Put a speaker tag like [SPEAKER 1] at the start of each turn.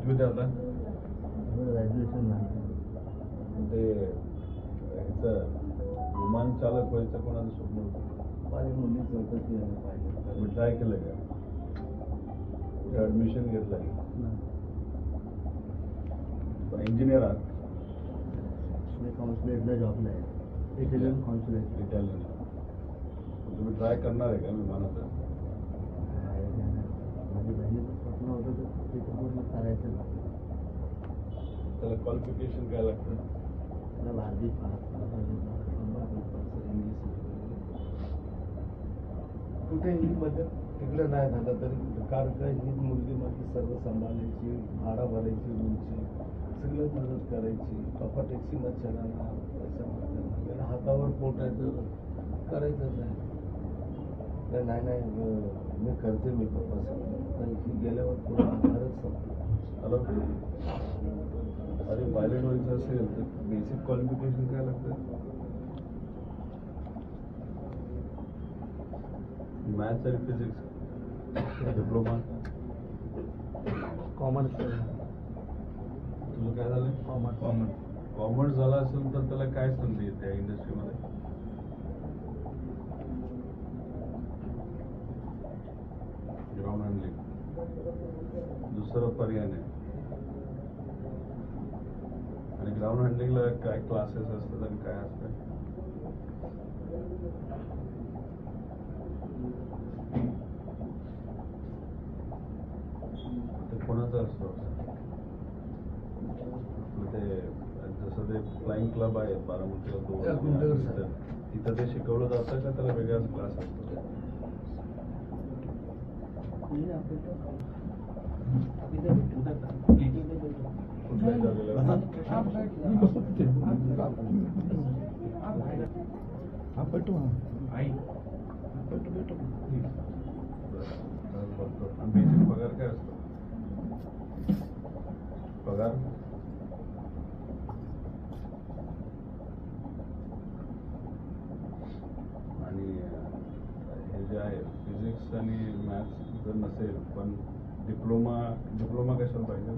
[SPEAKER 1] कितवीत आहे आता?
[SPEAKER 2] ग्रॅज्युएशन
[SPEAKER 1] ते ह्याचं विमान चालक व्हायचं कोणाचं स्वप्न होतं?
[SPEAKER 2] माझ्या मुलीचं होतं की पाहिजे.
[SPEAKER 1] तुम्ही ट्राय केलं का? कुठे ॲडमिशन घेतलं आहे? इंजिनियर आहात?
[SPEAKER 2] मी कॉन्सुलेटला जॉबला आहे, इटालियन कॉन्सुलेट.
[SPEAKER 1] इटालियन. तुम्ही ट्राय करणार आहे का विमानाचं?
[SPEAKER 2] माझी बहिणीचं स्वप्न होतं तर ते पूर्ण करायचं.
[SPEAKER 1] त्याला क्वालिफिकेशन काय लागतं?
[SPEAKER 2] त्याला 12वी पास कुठे इंग्लिशमध्ये तिकडे नाही झालं तरी कारण काय ही मुलगी माझी सर्व सांभाळायची, भाडा भरायची, रूमची सगळं मदत करायची. पप्पा टॅक्सीमध्ये चढायला पैसा त्याला हातावर पोटायचं करायचंच आहे. नाही नाही मी करते मी पप्पा सगळं ही गेल्यावर पुढे आधारच संपला.
[SPEAKER 1] अरे पायलट व्हायचं असेल तर बेसिक क्वालिफिकेशन काय लागतं? मॅथ्स आणि फिजिक्स डिप्लोमा.
[SPEAKER 2] कॉमर्स
[SPEAKER 1] तुझं काय झालं?
[SPEAKER 2] कॉमर्स
[SPEAKER 1] कॉमर्स झाला असेल तर त्याला काय संधी आहे त्या इंडस्ट्रीमध्ये? ग्राउंड हँडलिंग दुसरा पर्याय नाही. आणि ग्राउंड हँडलिंगला काय क्लासेस असतात आणि काय असतं? ते कोणाचं असतं? ते जसं ते फ्लाइंग क्लब आहे बारामतीला तिथं ते शिकवलं जातं का त्याला वेगळाच क्लास असतो? कुठल्या जागेला? बेसिक पगार काय असतो? पगार आणि हे जे आहे फिजिक्स आणि मॅथ्स जर नसेल पण डिप्लोमा कशाला पाहिजे?